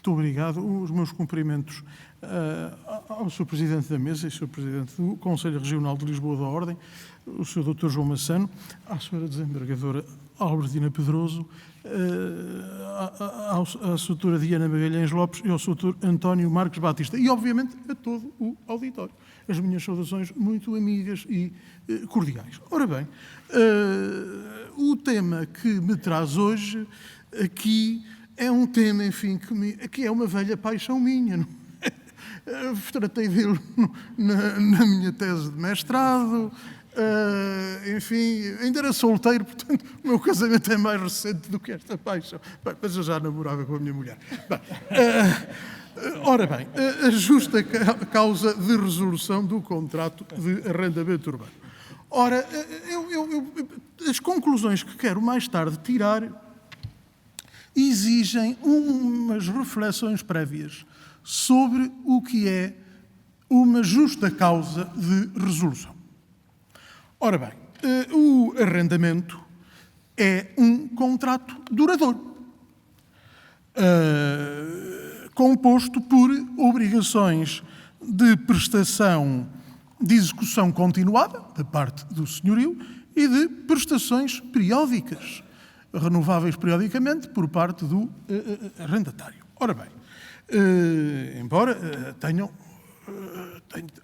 Muito obrigado. Os meus cumprimentos ao Sr. Presidente da Mesa e Sr. Presidente do Conselho Regional de Lisboa da Ordem, o Sr. Dr. João Massano, à Sra. Desembargadora Albertina Pedroso, à Sra. Diana Magalhães Lopes e ao Sr. António Marques Batista e, obviamente, a todo o auditório. As minhas saudações muito amigas e cordiais. Ora bem, o tema que me traz hoje aqui é um tema, enfim, que é uma velha paixão minha. Não é? Tratei dele na minha tese de mestrado. Enfim, ainda era solteiro, portanto, o meu casamento é mais recente do que esta paixão. Bem, mas eu já namorava com a minha mulher. Bem, ora bem, a justa causa de resolução do contrato de arrendamento urbano. Ora, as conclusões que quero mais tarde tirar exigem umas reflexões prévias sobre o que é uma justa causa de resolução. Ora bem, o arrendamento é um contrato duradouro, composto por obrigações de prestação de execução continuada, da parte do senhorio, e de prestações periódicas, renováveis periodicamente, por parte do arrendatário. Ora bem, embora tenham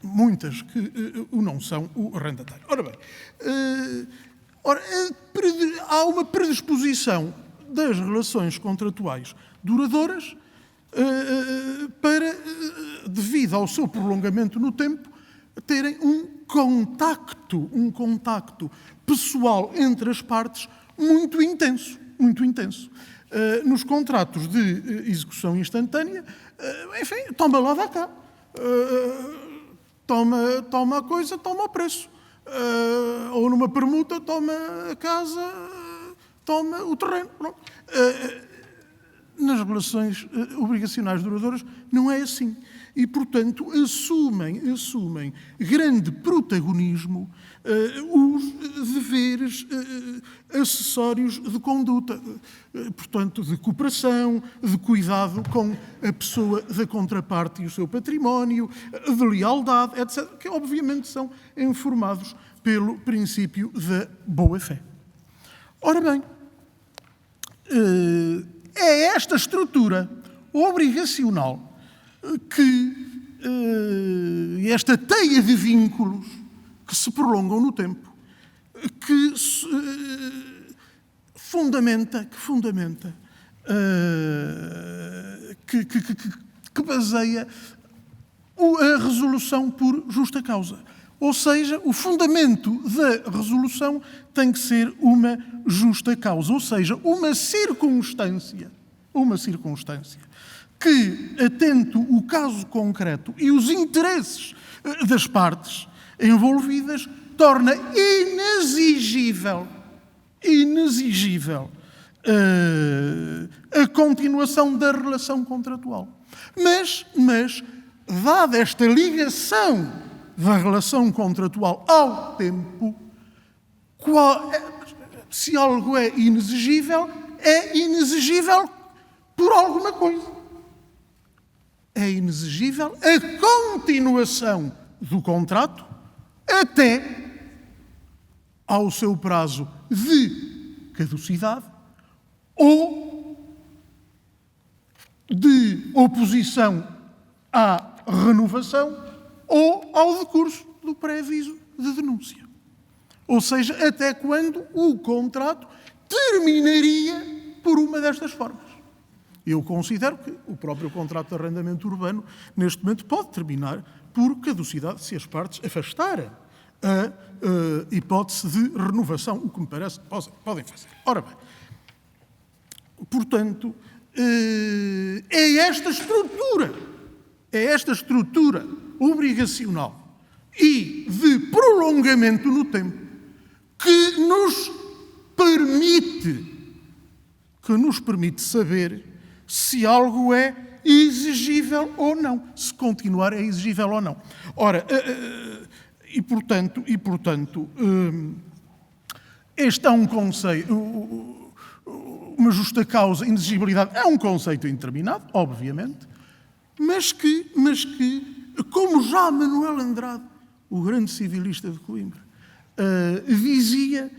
muitas que o não são o arrendatário. Ora bem, há uma predisposição das relações contratuais duradouras para, devido ao seu prolongamento no tempo, terem um contacto pessoal entre as partes muito intenso. Nos contratos de execução instantânea, enfim, toma lá, dá cá. Toma a coisa, toma o preço. Ou numa permuta, toma a casa, toma o terreno. Nas relações obrigacionais duradouras não é assim. E, portanto, assumem grande protagonismo os deveres acessórios de conduta, portanto, de cooperação, de cuidado com a pessoa da contraparte e o seu património, de lealdade, etc., que obviamente são informados pelo princípio da boa-fé. Ora bem, é esta estrutura obrigacional esta teia de vínculos que se prolongam no tempo, que baseia a resolução por justa causa. Ou seja, o fundamento da resolução tem que ser uma justa causa, ou seja, uma circunstância que, atento o caso concreto e os interesses das partes envolvidas, torna inexigível a continuação da relação contratual. Mas, dada esta ligação da relação contratual ao tempo, se algo é inexigível por alguma coisa. É inexigível a continuação do contrato até ao seu prazo de caducidade ou de oposição à renovação ou ao decurso do pré-aviso de denúncia. Ou seja, até quando o contrato terminaria por uma destas formas. Eu considero que o próprio contrato de arrendamento urbano, neste momento, pode terminar por caducidade se as partes afastarem a hipótese de renovação, o que me parece que podem fazer. Ora bem, portanto, é esta estrutura obrigacional e de prolongamento no tempo que nos permite saber se algo é exigível ou não, se continuar é exigível ou não. Ora, e portanto, este é um conceito, uma justa causa, inexigibilidade é um conceito indeterminado, obviamente, mas que, como já Manuel Andrade, o grande civilista de Coimbra, dizia,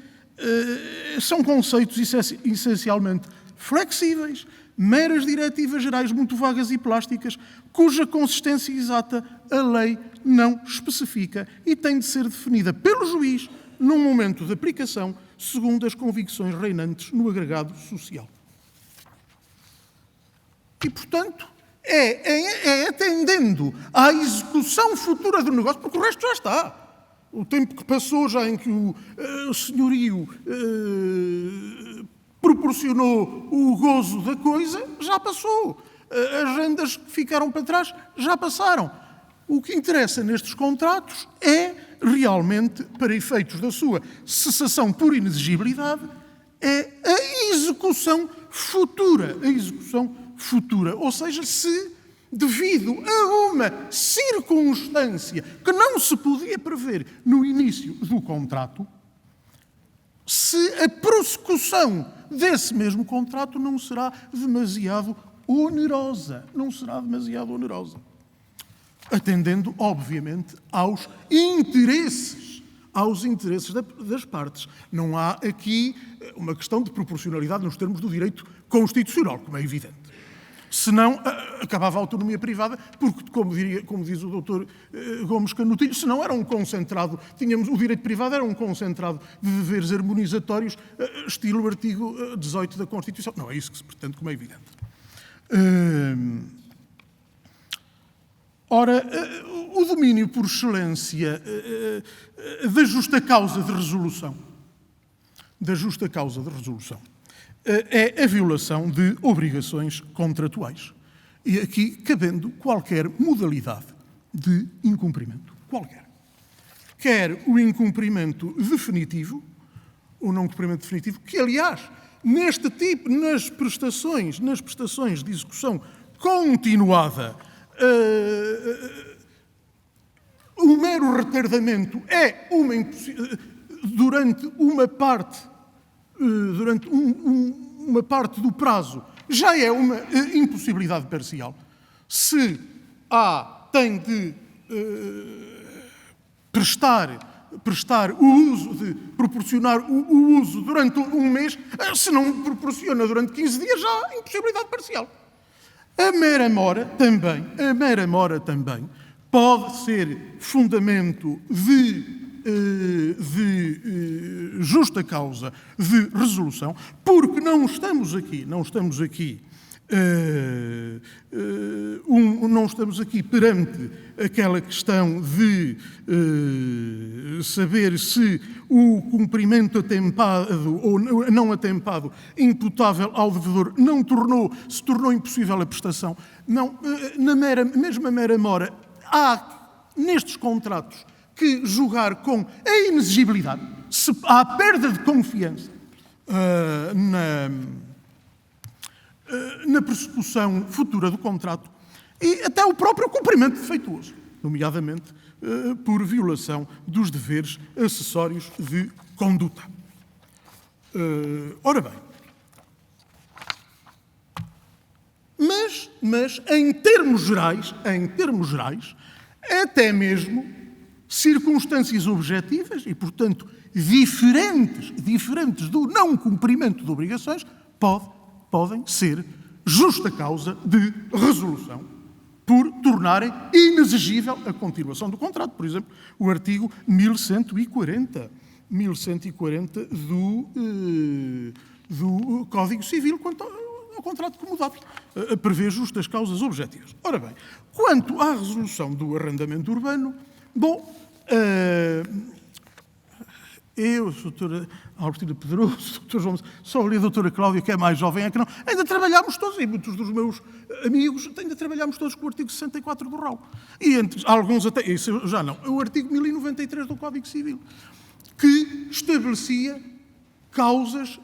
são conceitos essencialmente flexíveis, meras diretivas gerais muito vagas e plásticas, cuja consistência exata a lei não especifica e tem de ser definida pelo juiz num momento de aplicação segundo as convicções reinantes no agregado social. E, portanto, é atendendo à execução futura do negócio, porque o resto já está. O tempo que passou já em que o senhorio proporcionou o gozo da coisa, já passou. As rendas que ficaram para trás já passaram. O que interessa nestes contratos é, realmente, para efeitos da sua cessação por inexigibilidade, é a execução futura. A execução futura. Ou seja, se, devido a uma circunstância que não se podia prever no início do contrato, se a prossecução desse mesmo contrato não será demasiado onerosa. Não será demasiado onerosa. Atendendo, obviamente, aos interesses das partes. Não há aqui uma questão de proporcionalidade nos termos do direito constitucional, como é evidente. Senão, acabava a autonomia privada, porque, como diz o doutor Gomes Canutilho, senão era um concentrado, o direito privado era um concentrado de deveres harmonizatórios, estilo artigo 18 da Constituição. Não é isso que se pretende, como é evidente. Ora, o domínio por excelência da justa causa de resolução, é a violação de obrigações contratuais. E aqui cabendo qualquer modalidade de incumprimento. Qualquer. Quer o incumprimento definitivo, ou não cumprimento definitivo, que, aliás, neste tipo, nas prestações de execução continuada, o mero retardamento é durante uma parte do prazo, já é uma impossibilidade parcial. Se tem de proporcionar o uso durante um mês, se não proporciona durante 15 dias, já há impossibilidade parcial. A mera mora também pode ser fundamento de justa causa de resolução, porque não estamos aqui perante aquela questão de saber se o cumprimento atempado ou não atempado imputável ao devedor se tornou impossível a prestação. Não, mesmo a mera mora, há nestes contratos que julgar com a inexigibilidade, se há perda de confiança na persecução futura do contrato e até o próprio cumprimento defeituoso, nomeadamente por violação dos deveres acessórios de conduta. Ora bem, mas em termos gerais, até mesmo circunstâncias objetivas e, portanto, diferentes do não cumprimento de obrigações, podem ser justa causa de resolução por tornarem inexigível a continuação do contrato. Por exemplo, o artigo 1140 do Código Civil, quanto ao contrato comudável, prevê justas causas objetivas. Ora bem, quanto à resolução do arrendamento urbano, eu, a doutora Albertina Pedroso, o doutor João, só ali a doutora Cláudia, que é mais jovem, é que não. Ainda trabalhámos todos, e muitos dos meus amigos, ainda trabalhámos todos com o artigo 64 do RAU. E entre alguns até, isso já não, o artigo 1093 do Código Civil, que estabelecia causas,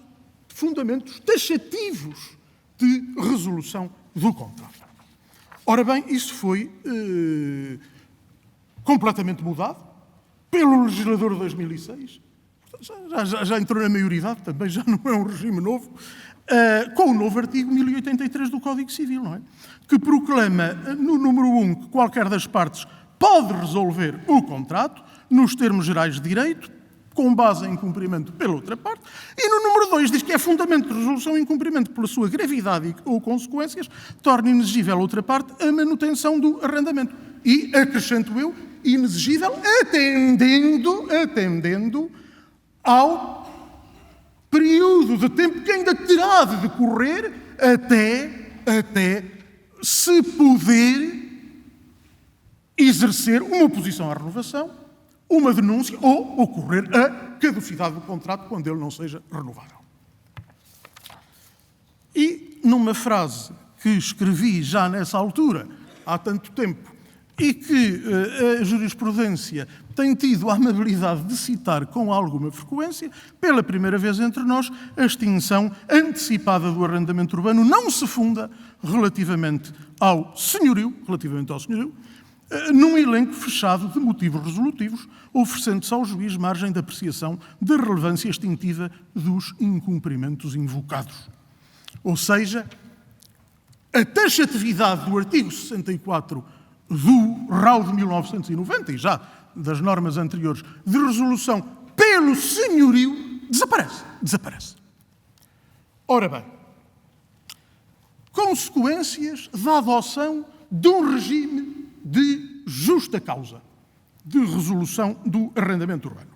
fundamentos taxativos de resolução do contrato. Ora bem, isso foi completamente mudado pelo legislador de 2006. Já entrou na maioridade, também já não é um regime novo. com o novo artigo 1083 do Código Civil, não é? Que proclama no número 1 que qualquer das partes pode resolver o contrato nos termos gerais de direito, com base em cumprimento pela outra parte, e no número 2 diz que é fundamento de resolução em cumprimento pela sua gravidade ou consequências, torna inexigível a outra parte a manutenção do arrendamento. E, acrescento eu, inexigível atendendo ao período de tempo que ainda terá de decorrer até se poder exercer uma oposição à renovação, uma denúncia ou ocorrer a caducidade do contrato quando ele não seja renovável. E numa frase que escrevi já nessa altura, há tanto tempo, e que a jurisprudência tem tido a amabilidade de citar com alguma frequência, pela primeira vez entre nós, a extinção antecipada do arrendamento urbano não se funda relativamente ao senhorio, num elenco fechado de motivos resolutivos, oferecendo-se ao juiz margem de apreciação da relevância extintiva dos incumprimentos invocados. Ou seja, a taxatividade do artigo 64 do RAU de 1990 e já das normas anteriores de resolução pelo senhorio desaparece. Ora bem, consequências da adoção de um regime de justa causa de resolução do arrendamento urbano.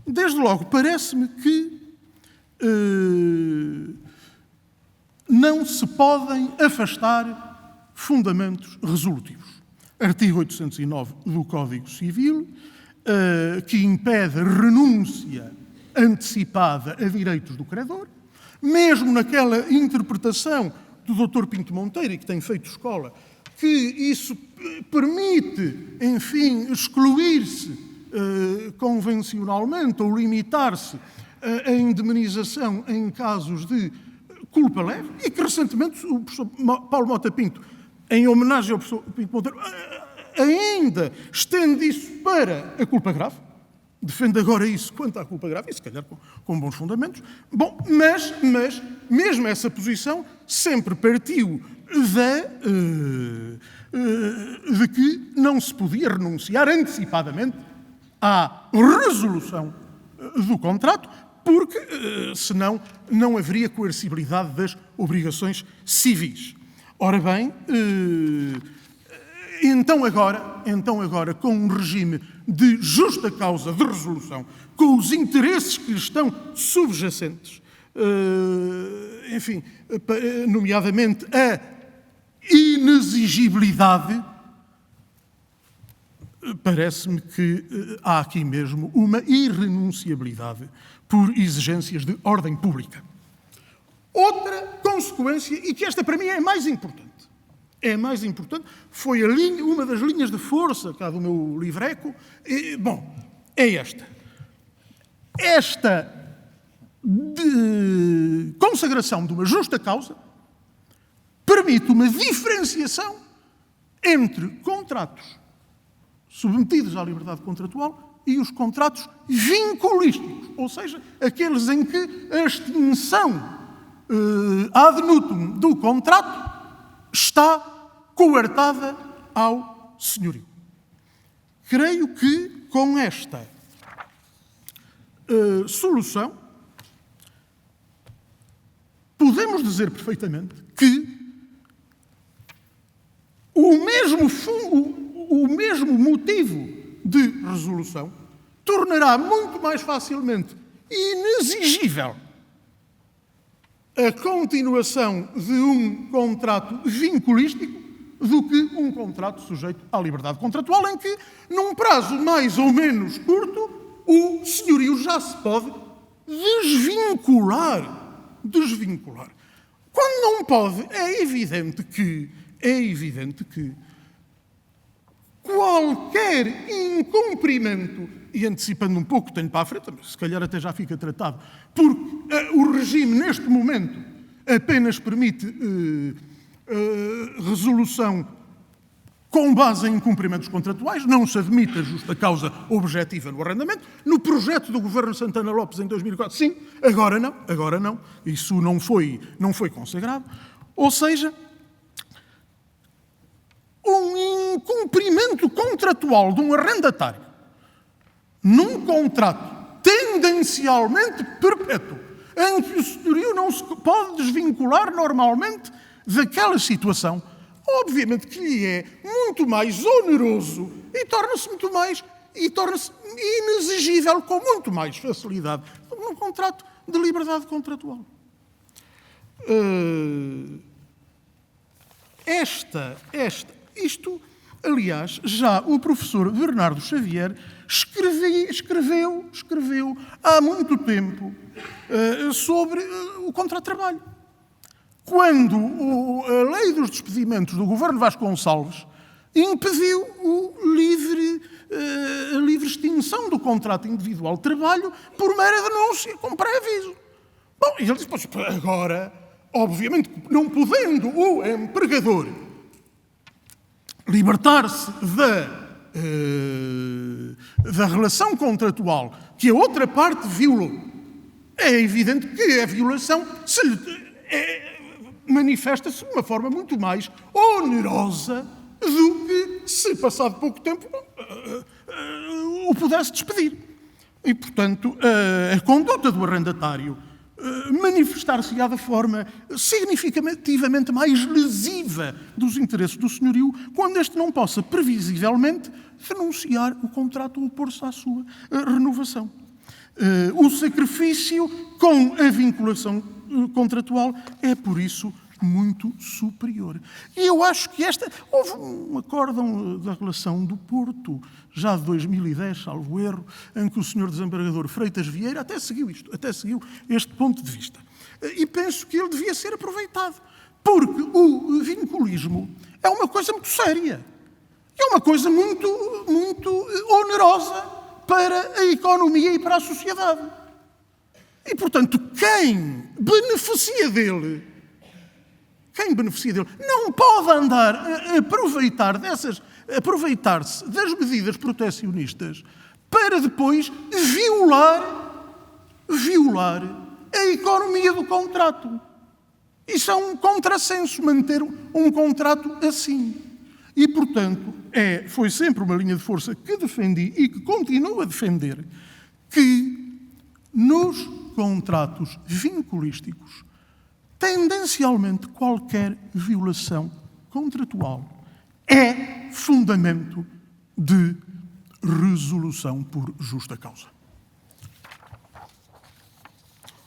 Desde logo, parece-me que não se podem afastar fundamentos resolutivos. Artigo 809 do Código Civil, que impede renúncia antecipada a direitos do credor, mesmo naquela interpretação do Dr. Pinto Monteiro, que tem feito escola, que isso permite, enfim, excluir-se convencionalmente ou limitar-se a indemnização em casos de culpa leve, e que recentemente o professor Paulo Mota Pinto, em homenagem ao professor Pinto Monteiro, ainda estende isso para a culpa grave, defende agora isso quanto à culpa grave, e se calhar com bons fundamentos. Bom, mas mesmo essa posição sempre partiu de que não se podia renunciar antecipadamente à resolução do contrato, porque senão não haveria coercibilidade das obrigações civis. Ora bem, então agora, com um regime de justa causa de resolução, com os interesses que lhe estão subjacentes, enfim, nomeadamente a inexigibilidade, parece-me que há aqui mesmo uma irrenunciabilidade por exigências de ordem pública. Outra consequência, e que esta para mim é mais importante, foi uma das linhas de força cá do meu livreco, é esta. Esta consagração de uma justa causa permite uma diferenciação entre contratos submetidos à liberdade contratual e os contratos vinculísticos, ou seja, aqueles em que a extinção ad nutum do contrato está coartada ao senhorio. Creio que com esta solução podemos dizer perfeitamente que o mesmo motivo de resolução tornará muito mais facilmente inexigível a continuação de um contrato vinculístico do que um contrato sujeito à liberdade contratual, em que, num prazo mais ou menos curto, o senhorio já se pode desvincular. Quando não pode, é evidente que qualquer incumprimento, e antecipando um pouco, tenho para a frente, mas se calhar até já fica tratado, porque o regime, neste momento, apenas permite resolução com com base em incumprimentos contratuais, não se admite a justa causa objetiva no arrendamento. No projeto do governo Santana Lopes em 2004, sim, agora não. Isso não foi consagrado. Ou seja, um incumprimento contratual de um arrendatário num contrato tendencialmente perpétuo, em que o senhorio não se pode desvincular normalmente daquela situação, obviamente que lhe é muito mais oneroso e torna-se inexigível com muito mais facilidade num contrato de liberdade contratual. Isto, aliás, já o professor Bernardo Xavier escreveu há muito tempo sobre o contrato de trabalho. Quando a lei dos despedimentos do governo Vasconcelos impediu a livre extinção do contrato individual de trabalho por mera denúncia, com pré-aviso. Bom, e ele disse, pois agora, obviamente, não podendo o empregador libertar-se da relação contratual que a outra parte violou, é evidente que a violação manifesta-se de uma forma muito mais onerosa do que se, passado pouco tempo, o pudesse despedir. E, portanto, a conduta do arrendatário manifestar-se-á da forma significativamente mais lesiva dos interesses do senhorio, quando este não possa, previsivelmente, renunciar o contrato ou opor-se à sua renovação. O sacrifício com a vinculação contratual é, por isso, muito superior. E eu acho que houve um acórdão da relação do Porto, já de 2010, salvo erro, em que o senhor desembargador Freitas Vieira até seguiu este ponto de vista. E penso que ele devia ser aproveitado, porque o vinculismo é uma coisa muito séria. É uma coisa muito onerosa para a economia e para a sociedade. E, portanto, quem beneficia dele não pode andar a aproveitar-se das medidas protecionistas para depois violar a economia do contrato. Isso é um contrassenso, manter um contrato assim. E, portanto, foi sempre uma linha de força que defendi e que continuo a defender, que nos contratos vinculísticos, tendencialmente qualquer violação contratual é fundamento de resolução por justa causa.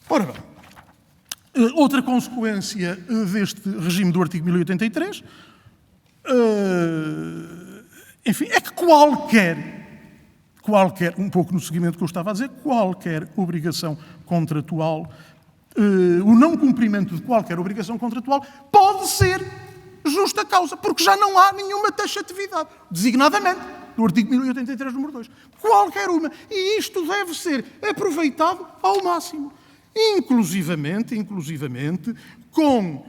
Ora bem, outra consequência deste regime do artigo 1083, enfim, é que qualquer, um pouco no seguimento que eu estava a dizer, qualquer obrigação contratual, o não cumprimento de qualquer obrigação contratual pode ser justa causa, porque já não há nenhuma taxatividade, designadamente, do artigo 1083, número 2. Qualquer uma. E isto deve ser aproveitado ao máximo. Inclusivamente, com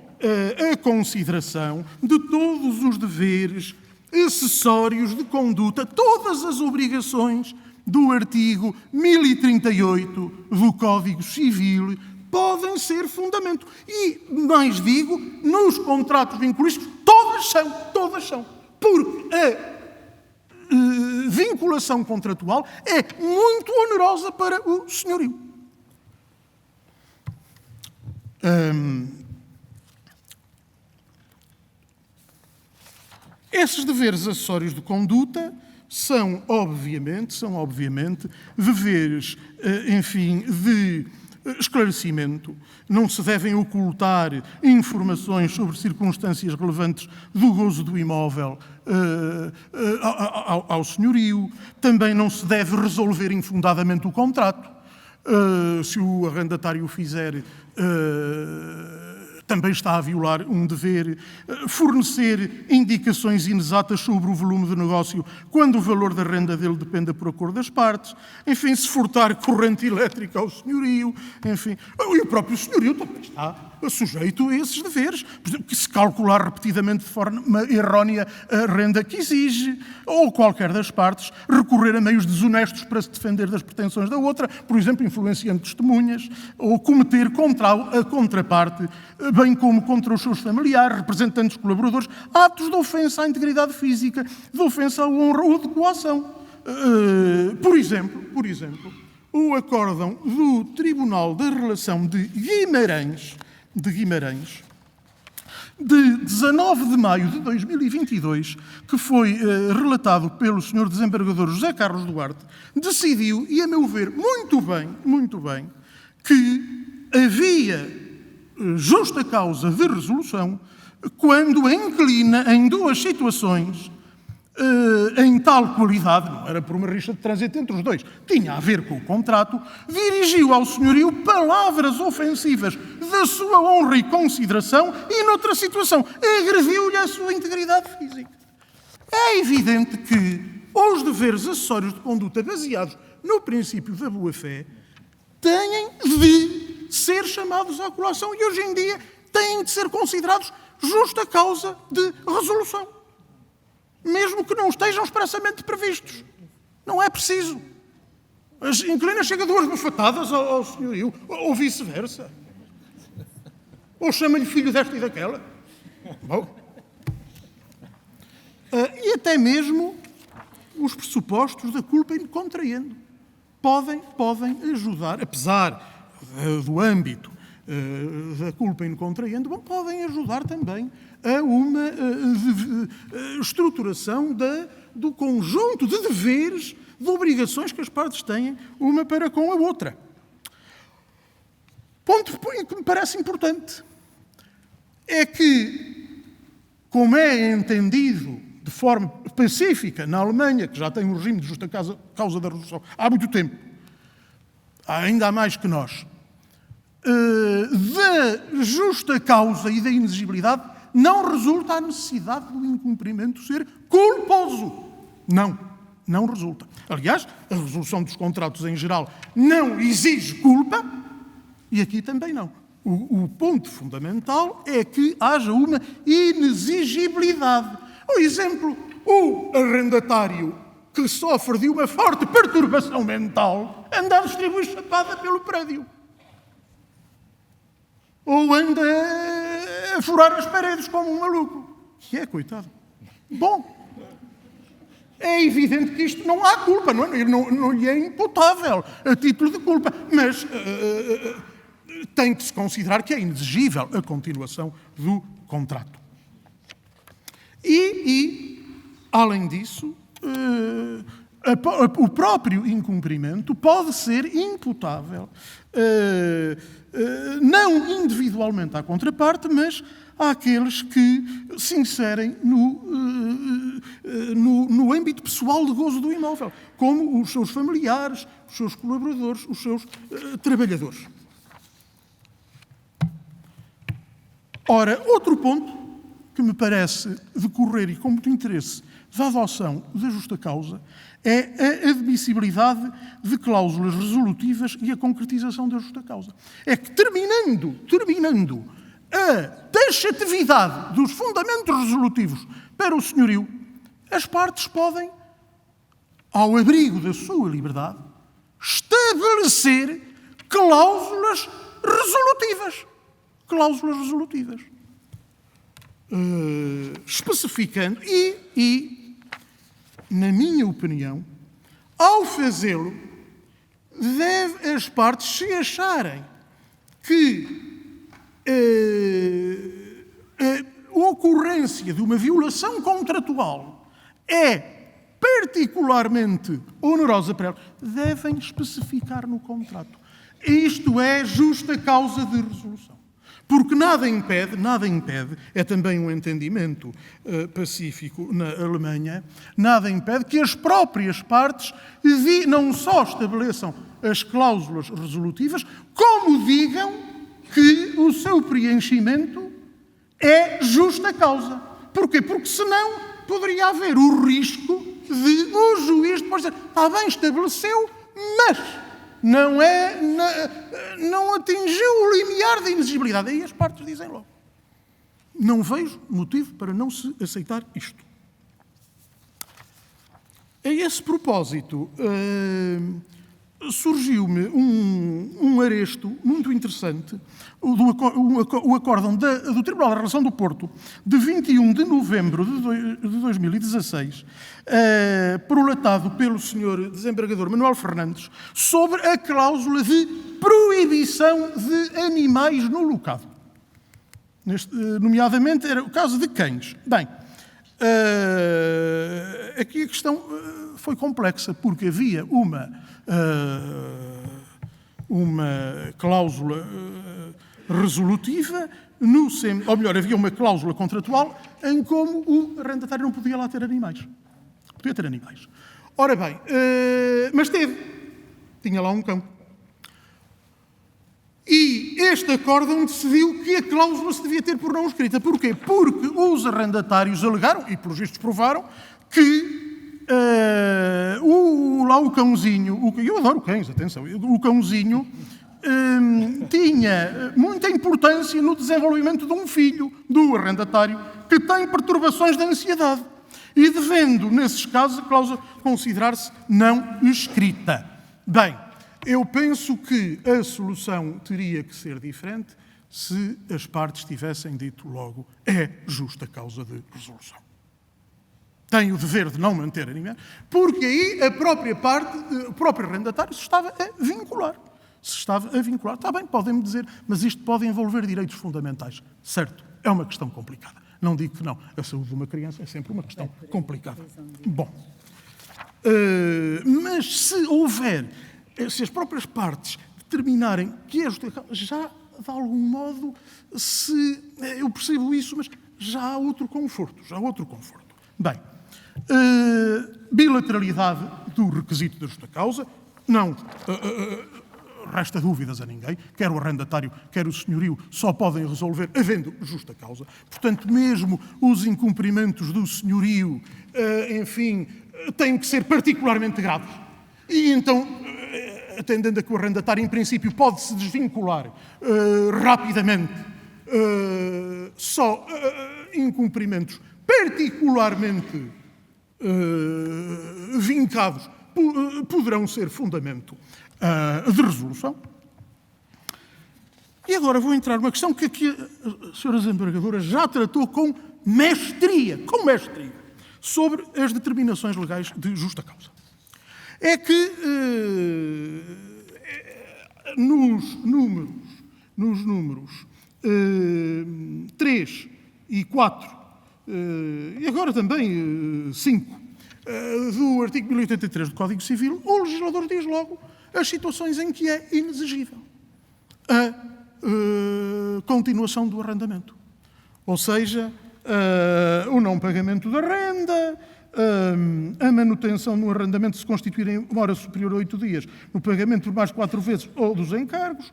a consideração de todos os deveres acessórios de conduta, todas as obrigações do artigo 1038 do Código Civil podem ser fundamento. E, mais digo, nos contratos vinculísticos, todas são. Porque a vinculação contratual é muito onerosa para o senhorio. Esses deveres acessórios de conduta são obviamente, deveres, enfim, de esclarecimento. Não se devem ocultar informações sobre circunstâncias relevantes do gozo do imóvel ao senhorio. Também não se deve resolver infundadamente o contrato. Se o arrendatário o fizer, também está a violar um dever. Fornecer indicações inexatas sobre o volume de negócio quando o valor da renda dele dependa por acordo das partes. Enfim, se furtar corrente elétrica ao senhorio. Enfim, e o próprio senhorio também está sujeito a esses deveres. Por exemplo, que se calcular repetidamente de forma errónea a renda que exige, ou qualquer das partes, recorrer a meios desonestos para se defender das pretensões da outra, por exemplo, influenciando testemunhas, ou cometer contra a contraparte, bem como contra os seus familiares, representantes, colaboradores, atos de ofensa à integridade física, de ofensa à honra ou de coação. Por exemplo, o acórdão do Tribunal da Relação de Guimarães, de 19 de maio de 2022, que foi relatado pelo Sr. Desembargador José Carlos Duarte, decidiu, e a meu ver, muito bem, que havia justa causa de resolução quando inclina em duas situações em tal qualidade, não era por uma rixa de trânsito entre os dois, tinha a ver com o contrato, dirigiu ao senhorio palavras ofensivas da sua honra e consideração e, noutra situação, agrediu-lhe a sua integridade física. É evidente que os deveres acessórios de conduta baseados no princípio da boa-fé têm de ser chamados à colação e, hoje em dia, têm de ser considerados justa causa de resolução, mesmo que não estejam expressamente previstos. Não é preciso. A inquilina chega duas bufetadas ao senhorio, ou vice-versa. Ou chama-lhe filho desta e daquela. Bom. E até mesmo os pressupostos da culpa in contraendo podem ajudar, apesar do âmbito da culpa in contraendo, podem ajudar também a uma estruturação do conjunto de deveres, de obrigações que as partes têm uma para com a outra. Ponto que me parece importante é que, como é entendido de forma pacífica na Alemanha, que já tem um regime de justa causa da resolução há muito tempo, ainda há mais que nós, da justa causa e da inexigibilidade não resulta a necessidade do incumprimento ser culposo. Não resulta. Aliás, a resolução dos contratos em geral não exige culpa e aqui também não. O ponto fundamental é que haja uma inexigibilidade. Por exemplo, o arrendatário que sofre de uma forte perturbação mental anda a distribuir chapada pelo prédio. Ou anda a furar as paredes como um maluco. Que é, coitado. Bom, é evidente que isto não há culpa, não lhe é imputável a título de culpa, mas tem que se considerar que é inexigível a continuação do contrato. E além disso, o próprio incumprimento pode ser imputável não individualmente à contraparte, mas àqueles que se inserem no âmbito pessoal de gozo do imóvel, como os seus familiares, os seus colaboradores, os seus trabalhadores. Ora, outro ponto que me parece decorrer e com muito interesse da adoção da justa causa é a admissibilidade de cláusulas resolutivas e a concretização da justa causa. É que, terminando a taxatividade dos fundamentos resolutivos para o senhorio, as partes podem, ao abrigo da sua liberdade, estabelecer cláusulas resolutivas. Especificando e, na minha opinião, ao fazê-lo, deve as partes se acharem que a ocorrência de uma violação contratual é particularmente onerosa para elas, devem especificar no contrato. Isto é justa causa de resolução. Porque nada impede, é também um entendimento pacífico na Alemanha, nada impede que as próprias partes não só estabeleçam as cláusulas resolutivas, como digam que o seu preenchimento é justa causa. Porquê? Porque senão poderia haver o risco de o juiz depois dizer: está bem, estabeleceu, não atingiu o limiar da inexigibilidade. Aí as partes dizem logo. Não vejo motivo para não se aceitar isto. A esse propósito, surgiu-me um aresto muito interessante, o acórdão do Tribunal da Relação do Porto, de 21 de novembro de 2016, prolatado pelo Sr. Desembargador Manuel Fernandes, sobre a cláusula de proibição de animais no locado. Nomeadamente, era o caso de cães. Bem, aqui a questão foi complexa, porque havia uma cláusula resolutiva, ou melhor, havia uma cláusula contratual em como o arrendatário não podia lá ter animais. Podia ter animais. Ora bem, mas tinha lá um cão. E este acórdão decidiu que a cláusula se devia ter por não escrita. Porquê? Porque os arrendatários alegaram, e pelos vistos provaram, que lá o cãozinho, eu adoro cães, atenção, o cãozinho tinha muita importância no desenvolvimento de um filho do arrendatário que tem perturbações de ansiedade. E devendo, nesses casos, a cláusula considerar-se não escrita. Bem, eu penso que a solução teria que ser diferente se as partes tivessem dito logo é justa causa de resolução. Tem o dever de não manter animais, porque aí a própria parte, o próprio arrendatário se estava a vincular. Está bem, podem-me dizer, mas isto pode envolver direitos fundamentais. Certo, é uma questão complicada. Não digo que não. A saúde de uma criança é sempre uma questão complicada. Bom, mas se as próprias partes determinarem que é justa causa, já de algum modo, eu percebo isso, mas já há outro conforto. Bem, bilateralidade do requisito da justa causa, não resta dúvidas a ninguém, quer o arrendatário, quer o senhorio, só podem resolver havendo justa causa. Portanto, mesmo os incumprimentos do senhorio, têm que ser particularmente graves. E então, atendendo a que o arrendatário, em princípio, pode se desvincular rapidamente, só incumprimentos particularmente vincados poderão ser fundamento de resolução. E agora vou entrar numa questão que aqui a senhora desembargadora já tratou com mestria, sobre as determinações legais de justa causa. É que nos números 3 e 4, e agora também 5, do artigo 1083 do Código Civil, o legislador diz logo as situações em que é inexigível a continuação do arrendamento. Ou seja, o não pagamento da renda, a manutenção no arrendamento se constituir em uma hora superior a 8 dias, no pagamento por mais 4 vezes ou dos encargos,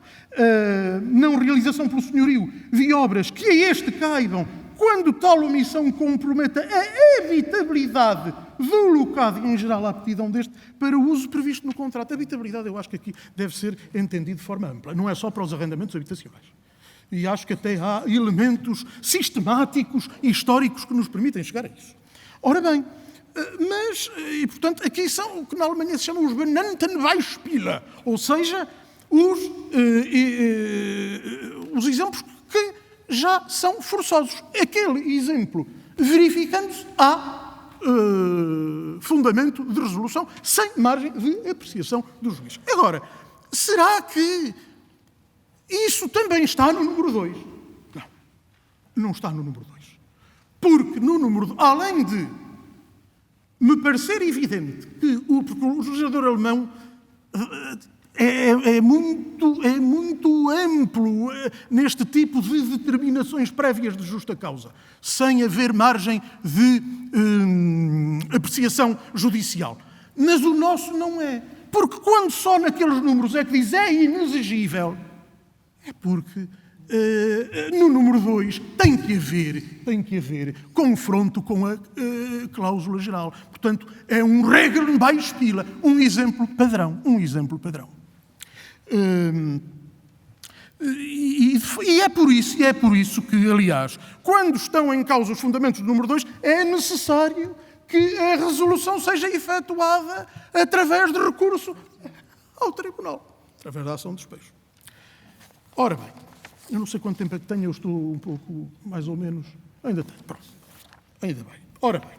não realização pelo senhorio de obras que a este caibam quando tal omissão comprometa a habitabilidade do locado e, em geral, a aptidão deste para o uso previsto no contrato. A habitabilidade, eu acho que aqui deve ser entendido de forma ampla. Não é só para os arrendamentos habitacionais. E acho que até há elementos sistemáticos e históricos que nos permitem chegar a isso. Ora bem, e portanto, aqui são o que na Alemanha se chama os Benanntenbeispiele, ou seja, os exemplos que já são forçosos. Aquele exemplo, verificando-se, há fundamento de resolução sem margem de apreciação do juiz. Agora, será que isso também está no número 2? Não está no número 2. Porque no número 2, além de me parecer evidente que o legislador alemão é muito amplo neste tipo de determinações prévias de justa causa, sem haver margem de apreciação judicial. Mas o nosso não é. Porque quando só naqueles números é que diz é inexigível, é porque no número 2 tem que haver confronto com a cláusula geral. Portanto, é um Regelbeispiele, um exemplo padrão. E é por isso que, aliás, quando estão em causa os fundamentos do número 2, é necessário que a resolução seja efetuada através de recurso ao Tribunal, através da ação de despejo. Ora bem, eu não sei quanto tempo é que tenho, eu estou um pouco, mais ou menos... Ainda tenho, pronto. Ainda bem. Ora bem,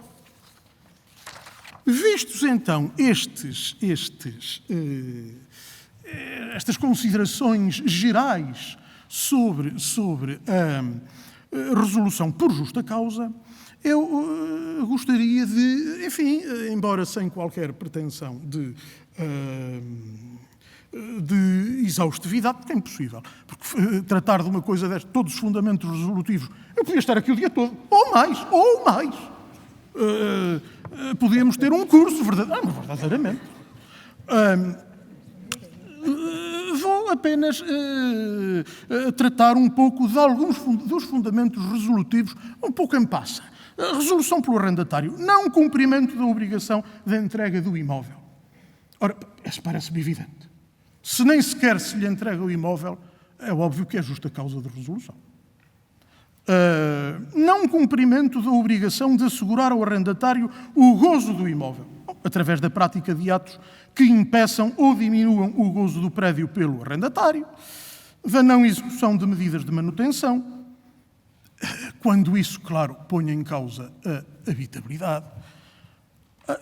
vistos então estas considerações gerais sobre a resolução por justa causa, eu gostaria de, enfim, embora sem qualquer pretensão de exaustividade, porque é impossível, porque tratar de uma coisa desta, todos os fundamentos resolutivos, eu podia estar aqui o dia todo, ou mais. Podíamos ter um curso, verdadeiramente. Vou apenas tratar um pouco de alguns dos fundamentos resolutivos, um pouco em passa. A resolução pelo arrendatário, não cumprimento da obrigação da entrega do imóvel. Ora, isso parece-me evidente. Se nem sequer se lhe entrega o imóvel, é óbvio que é justa causa de resolução. Não cumprimento da obrigação de assegurar ao arrendatário o gozo do imóvel, através da prática de atos que impeçam ou diminuam o gozo do prédio pelo arrendatário, da não execução de medidas de manutenção, quando isso, claro, ponha em causa a habitabilidade,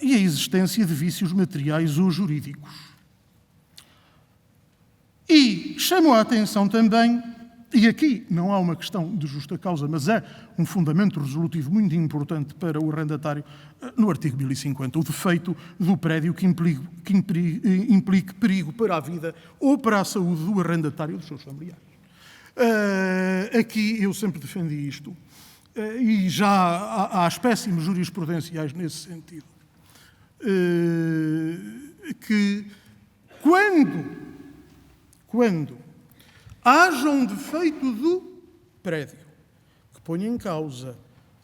e a existência de vícios materiais ou jurídicos. E chamo a atenção também, e aqui não há uma questão de justa causa, mas é um fundamento resolutivo muito importante para o arrendatário, no artigo 1050, o defeito do prédio que implique perigo para a vida ou para a saúde do arrendatário e dos seus familiares. Aqui eu sempre defendi isto, e já há espécimes jurisprudenciais nesse sentido, que quando haja um defeito do prédio que ponha em causa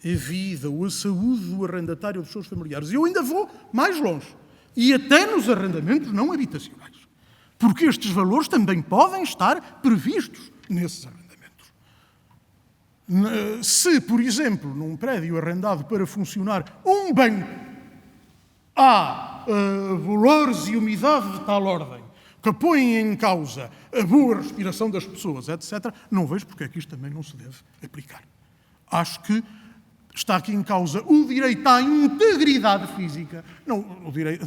a vida ou a saúde do arrendatário ou dos seus familiares, e eu ainda vou mais longe, e até nos arrendamentos não habitacionais, porque estes valores também podem estar previstos nesses arrendamentos. Se, por exemplo, num prédio arrendado para funcionar um banco, há valores e umidade de tal ordem que põem em causa a boa respiração das pessoas, etc., não vejo porque é que isto também não se deve aplicar. Acho que está aqui em causa o direito à integridade física, não o direito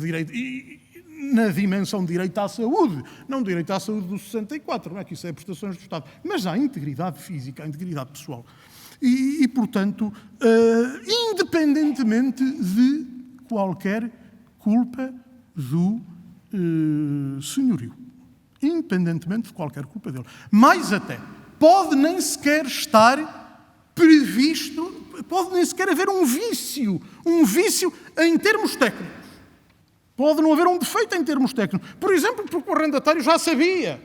na dimensão de direito à saúde, não direito à saúde do 64, não é que isso é prestações do Estado, mas à integridade física, à integridade pessoal. E portanto, independentemente de qualquer culpa do senhorio, independentemente de qualquer culpa dele. Mais até, pode nem sequer estar previsto, pode nem sequer haver um vício em termos técnicos. Pode não haver um defeito em termos técnicos. Por exemplo, porque o arrendatário já sabia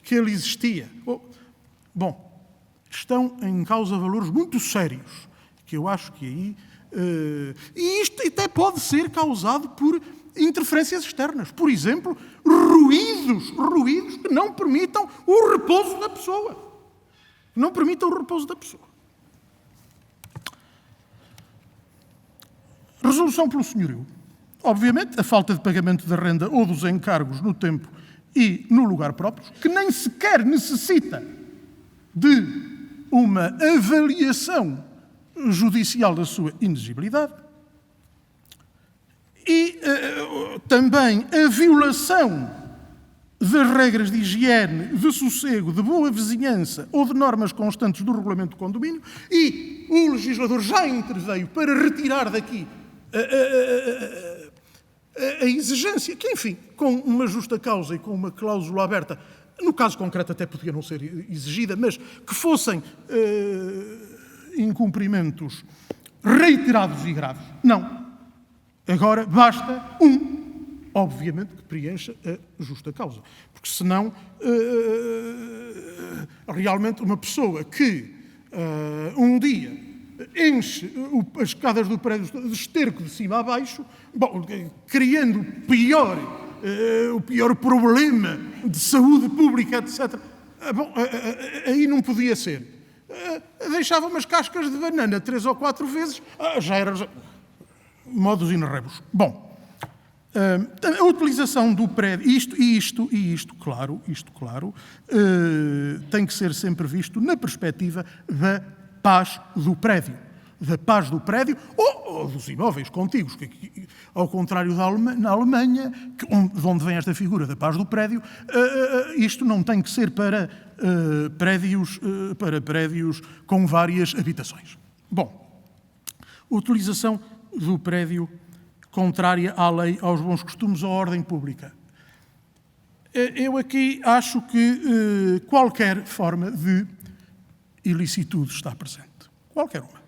que ele existia. Bom, estão em causa valores muito sérios, que eu acho que aí... e isto até pode ser causado por interferências externas. Por exemplo, ruídos que não permitam o repouso da pessoa. Não permitam o repouso da pessoa. Resolução pelo senhorio. Obviamente, a falta de pagamento da renda ou dos encargos no tempo e no lugar próprios, que nem sequer necessita de uma avaliação judicial da sua inexigibilidade. E também a violação das regras de higiene, de sossego, de boa vizinhança ou de normas constantes do regulamento do condomínio, e o legislador já interveio para retirar daqui a exigência, que, enfim, com uma justa causa e com uma cláusula aberta, no caso concreto até podia não ser exigida, mas que fossem incumprimentos reiterados e graves. Não. Agora basta obviamente, que preencha a justa causa. Porque senão, realmente, uma pessoa que um dia enche as escadas do prédio de esterco de cima a baixo, bom, criando o pior problema de saúde pública, etc. Bom, aí não podia ser. Deixava umas cascas de banana 3 ou 4 vezes, já era modus in rebus. Bom, a utilização do prédio, isto, claro, tem que ser sempre visto na perspectiva da paz do prédio. Da paz do prédio ou dos imóveis contíguos, que, ao contrário na Alemanha, de onde vem esta figura da paz do prédio, isto não tem que ser para prédios com várias habitações. Bom, utilização do prédio contrária à lei, aos bons costumes, à ordem pública. Eu aqui acho que qualquer forma de ilicitude está presente. Qualquer uma.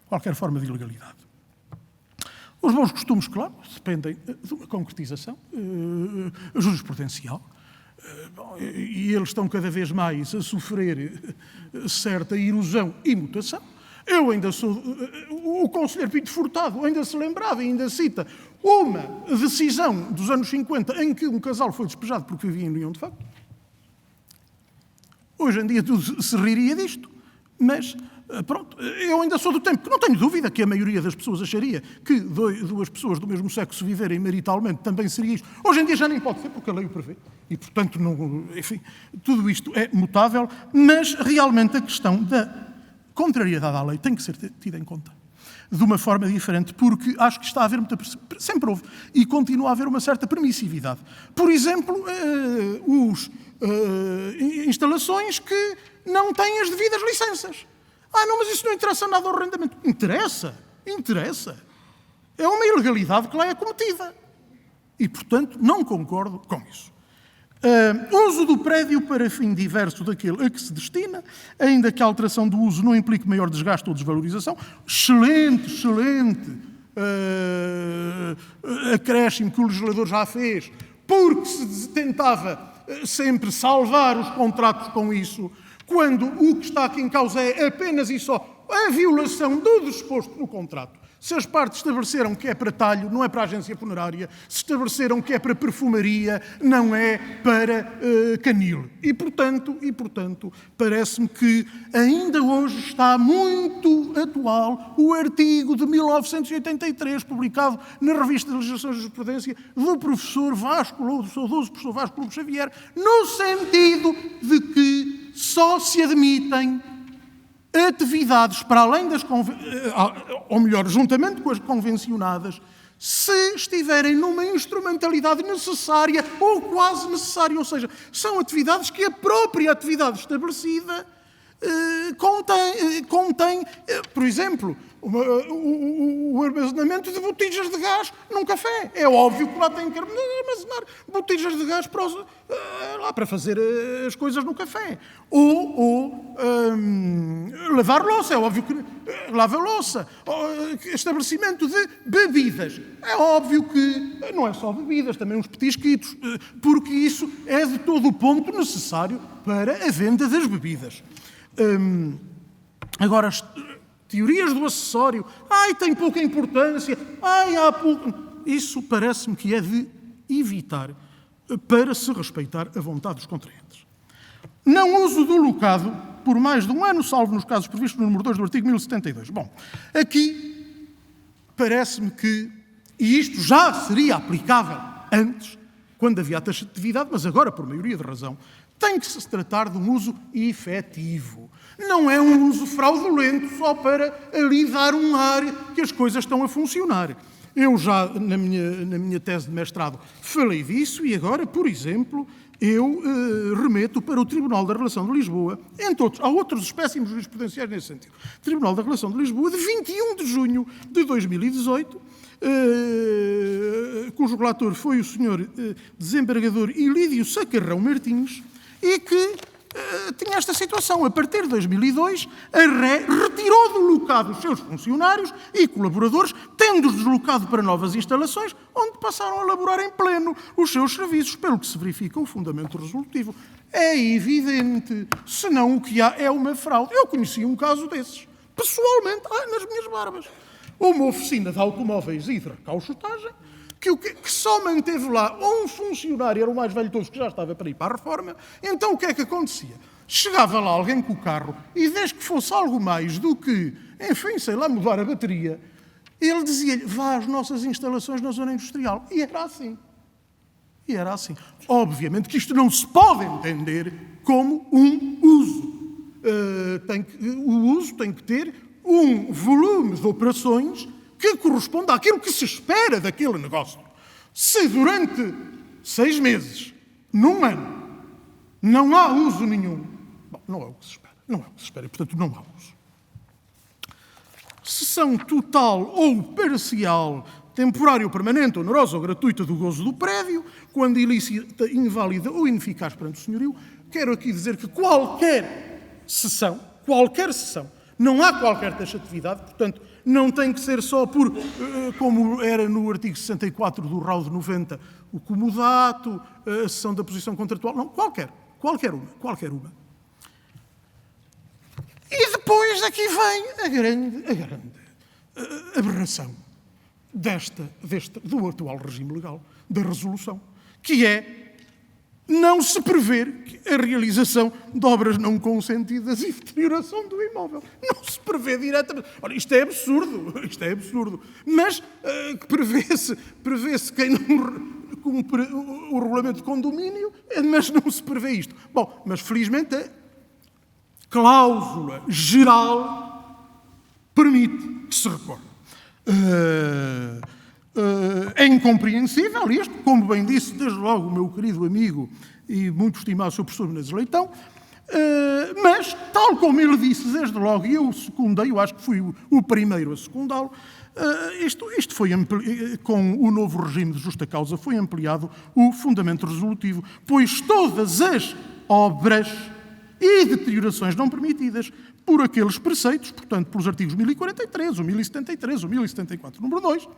Qualquer forma de ilegalidade. Os bons costumes, claro, dependem de uma concretização jurisprudencial, e eles estão cada vez mais a sofrer certa erosão e mutação. Eu ainda sou... O conselheiro Pinto Furtado ainda se lembrava e ainda cita uma decisão dos anos 50 em que um casal foi despejado porque vivia em união de facto. Hoje em dia tudo se riria disto, mas... Pronto, eu ainda sou do tempo que não tenho dúvida que a maioria das pessoas acharia que 2 pessoas do mesmo sexo viverem maritalmente também seria isto. Hoje em dia já nem pode ser, porque a lei o prevê. E, portanto, não, enfim, tudo isto é mutável, mas realmente a questão da contrariedade à lei tem que ser tida em conta. De uma forma diferente, porque acho que está a haver sempre houve, e continua a haver uma certa permissividade. Por exemplo, instalações que não têm as devidas licenças. Não, mas isso não interessa nada ao arrendamento. Interessa. É uma ilegalidade que lá é cometida. E, portanto, não concordo com isso. Uso do prédio para fim diverso daquele a que se destina, ainda que a alteração do uso não implique maior desgaste ou desvalorização. Excelente acréscimo que o legislador já fez, porque se tentava sempre salvar os contratos com isso, quando o que está aqui em causa é apenas e só a violação do disposto no contrato. Se as partes estabeleceram que é para talho, não é para a agência funerária. Se estabeleceram que é para perfumaria, não é para canil. E, portanto, parece-me que ainda hoje está muito atual o artigo de 1983, publicado na Revista de Legislação e Jurisprudência, do professor Vasco Lobo, do saudoso professor Vasco Lobo Xavier, no sentido de que só se admitem atividades para além das ou melhor, juntamente com as convencionadas, se estiverem numa instrumentalidade necessária ou quase necessária, ou seja, são atividades que a própria atividade estabelecida contém, por exemplo, o armazenamento de botijas de gás num café. É óbvio que lá tem que armazenar botijas de gás para fazer as coisas no café. Ou lavar louça. É óbvio que lava louça. Estabelecimento de bebidas. É óbvio que não é só bebidas, também uns petisquitos, porque isso é de todo o ponto necessário para a venda das bebidas. Agora, as teorias do acessório, tem pouca importância, há pouco... Isso parece-me que é de evitar para se respeitar a vontade dos contraentes. Não uso do locado por mais de um ano, salvo nos casos previstos no número 2 do artigo 1072. Bom, aqui parece-me que, e isto já seria aplicável antes, quando havia a taxatividade, mas agora, por maioria de razão, tem que se tratar de um uso efetivo. Não é um uso fraudulento só para ali dar um ar que as coisas estão a funcionar. Eu já, na minha tese de mestrado, falei disso e agora, por exemplo, eu remeto para o Tribunal da Relação de Lisboa, há outros espécimes jurisprudenciais nesse sentido. Tribunal da Relação de Lisboa, de 21 de junho de 2018, cujo relator foi o Sr. Desembargador Ilídio Sacarrão Martins, e que tinha esta situação. A partir de 2002, a RE retirou do locado os seus funcionários e colaboradores, tendo-os deslocado para novas instalações, onde passaram a elaborar em pleno os seus serviços, pelo que se verifica o fundamento resolutivo. É evidente, senão o que há é uma fraude. Eu conheci um caso desses, pessoalmente, nas minhas barbas. Uma oficina de automóveis e de recauchutagem, que só manteve lá um funcionário, era o mais velho de todos, que já estava para ir para a reforma. Então o que é que acontecia? Chegava lá alguém com o carro e, desde que fosse algo mais do que, enfim, sei lá, mudar a bateria, ele dizia-lhe, vá às nossas instalações na zona industrial. E era assim. Obviamente que isto não se pode entender como um uso. O uso tem que ter um volume de operações que corresponda àquilo que se espera daquele negócio. Se durante 6 meses, num ano, não há uso nenhum, bom, não é o que se espera. E, portanto, não há uso. Cessão total ou parcial, temporária ou permanente, onerosa ou gratuita do gozo do prédio, quando ilícita, inválida ou ineficaz perante o senhorio. Quero aqui dizer que qualquer cessão, não há qualquer taxatividade, portanto, não tem que ser só por, como era no artigo 64 do RAU de 90, o comodato, a cessão da posição contratual, não, qualquer uma. E depois aqui vem a grande aberração do atual regime legal, da resolução, que é não se prever a realização de obras não consentidas e deterioração do imóvel. Não se prevê diretamente. Ora, isto é absurdo. Mas prevê-se quem não cumpre o regulamento de condomínio, mas não se prevê isto. Bom, mas felizmente a cláusula geral permite que se recorra. É incompreensível isto, como bem disse desde logo o meu querido amigo e muito estimado Sr. Professor Menezes Leitão, mas, tal como ele disse desde logo, e eu secundei, eu acho que fui o primeiro a secundá-lo, isto foi, com o novo regime de justa causa, foi ampliado o fundamento resolutivo, pois todas as obras e deteriorações não permitidas por aqueles preceitos, portanto, pelos artigos 1043, o 1073, o 1074, número 2,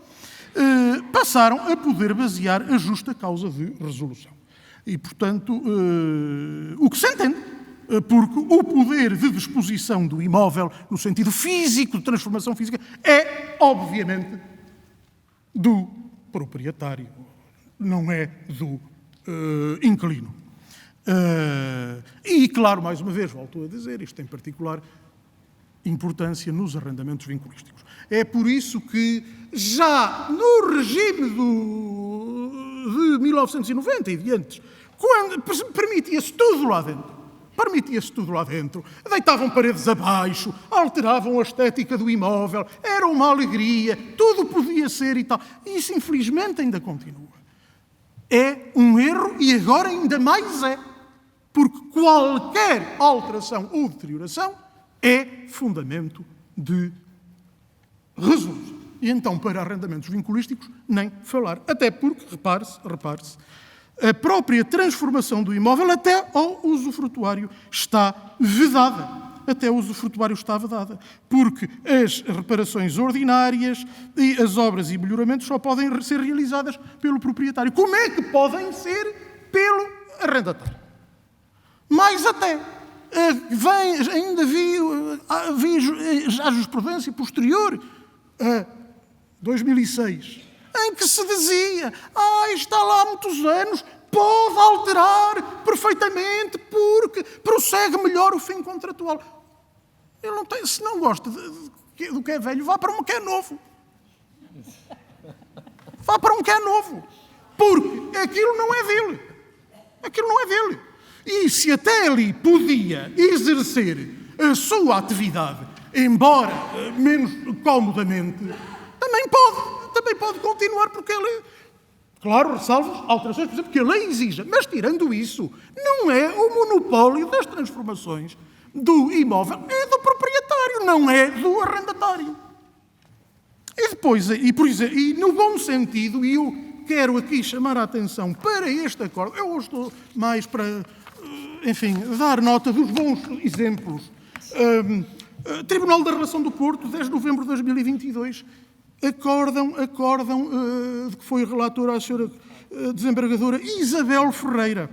passaram a poder basear a justa causa de resolução. E, portanto, o que se entende, porque o poder de disposição do imóvel, no sentido físico, de transformação física, é, obviamente, do proprietário, não é do inquilino. E, claro, mais uma vez, volto a dizer, isto tem particular importância nos arrendamentos vinculísticos. É por isso que, já no regime de 1990 e de antes, quando permitia-se tudo lá dentro, deitavam paredes abaixo, alteravam a estética do imóvel, era uma alegria, tudo podia ser e tal. E isso, infelizmente, ainda continua. É um erro e agora ainda mais é. Porque qualquer alteração ou deterioração é fundamento de resolução. E então, para arrendamentos vinculísticos, nem falar. Até porque, repare-se, a própria transformação do imóvel até ao usufrutuário está vedada. Porque as reparações ordinárias e as obras e melhoramentos só podem ser realizadas pelo proprietário. Como é que podem ser pelo arrendatário? Mais até, ainda vi a jurisprudência posterior a 2006, em que se dizia, está lá há muitos anos, pode alterar perfeitamente porque prossegue melhor o fim contratual. Se não gosta do que é velho, vá para um que é novo. Porque aquilo não é dele. E se até ali podia exercer a sua atividade, embora menos comodamente, também pode continuar, porque ele, claro, ressalva alterações, por exemplo, que a lei exija. Mas, tirando isso, não é o monopólio das transformações do imóvel, é do proprietário, não é do arrendatário. E depois, e no bom sentido, e eu quero aqui chamar a atenção para este acordo, eu estou mais para, enfim, dar nota dos bons exemplos. Tribunal da Relação do Porto, 10 de novembro de 2022, acordam de que foi relatora a senhora desembargadora Isabel Ferreira.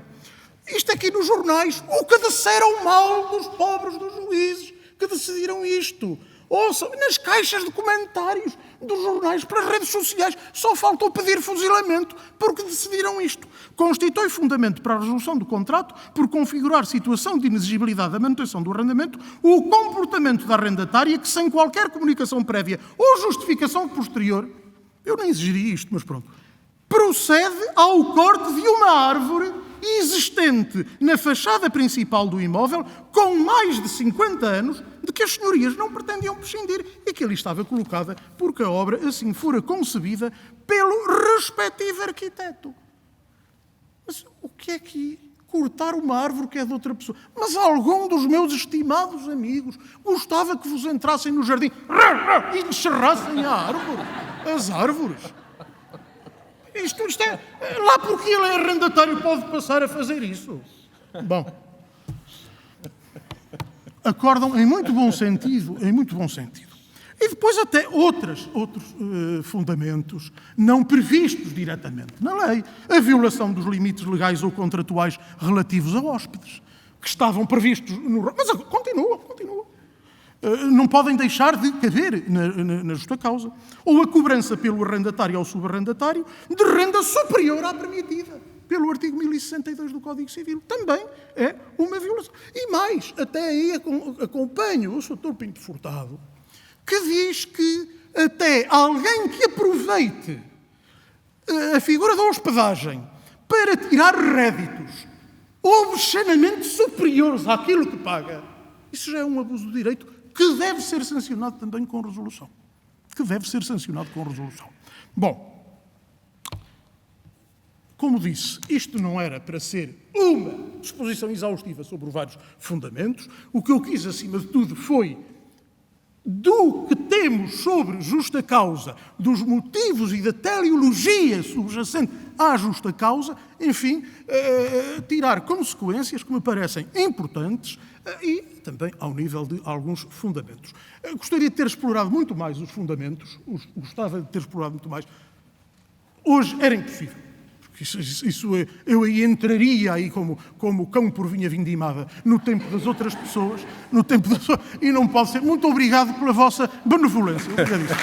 Isto aqui nos jornais, o que disseram mal dos pobres dos juízes que decidiram isto. Ouçam, nas caixas de comentários dos jornais para as redes sociais, só faltou pedir fuzilamento, porque decidiram isto. Constitui fundamento para a resolução do contrato por configurar situação de inexigibilidade da manutenção do arrendamento o comportamento da arrendatária que, sem qualquer comunicação prévia ou justificação posterior, eu nem exigiria isto, mas pronto, procede ao corte de uma árvore existente na fachada principal do imóvel com mais de 50 anos de que as senhorias não pretendiam prescindir e que ali estava colocada porque a obra assim fora concebida pelo respectivo arquiteto. Mas o que é que cortar uma árvore que é de outra pessoa? Mas algum dos meus estimados amigos gostava que vos entrassem no jardim e encerrassem a árvore, as árvores. Isto é... Lá porque ele é arrendatário pode passar a fazer isso. Bom. Acordam em muito bom sentido, em muito bom sentido. E depois até outros fundamentos não previstos diretamente na lei. A violação dos limites legais ou contratuais relativos a hóspedes, que estavam previstos no... Mas continua. Não podem deixar de caber na justa causa. Ou a cobrança pelo arrendatário ao subarrendatário de renda superior à permitida pelo artigo 1062 do Código Civil. Também é uma violação. E mais, até aí acompanho o Sr. Pinto Furtado, que diz que até alguém que aproveite a figura da hospedagem para tirar réditos obscenamente superiores àquilo que paga, isso já é um abuso de direito que deve ser sancionado também com resolução. Bom, como disse, isto não era para ser uma exposição exaustiva sobre vários fundamentos. O que eu quis, acima de tudo, foi do que temos sobre justa causa, dos motivos e da teleologia subjacente à justa causa, enfim, tirar consequências que me parecem importantes e também ao nível de alguns fundamentos. Gostaria de ter explorado muito mais os fundamentos, gostava de ter explorado muito mais. Hoje era impossível. Eu aí entraria aí como cão por vinha vindimada no tempo das outras pessoas, e não pode ser. Muito obrigado pela vossa benevolência. Obrigadíssimo.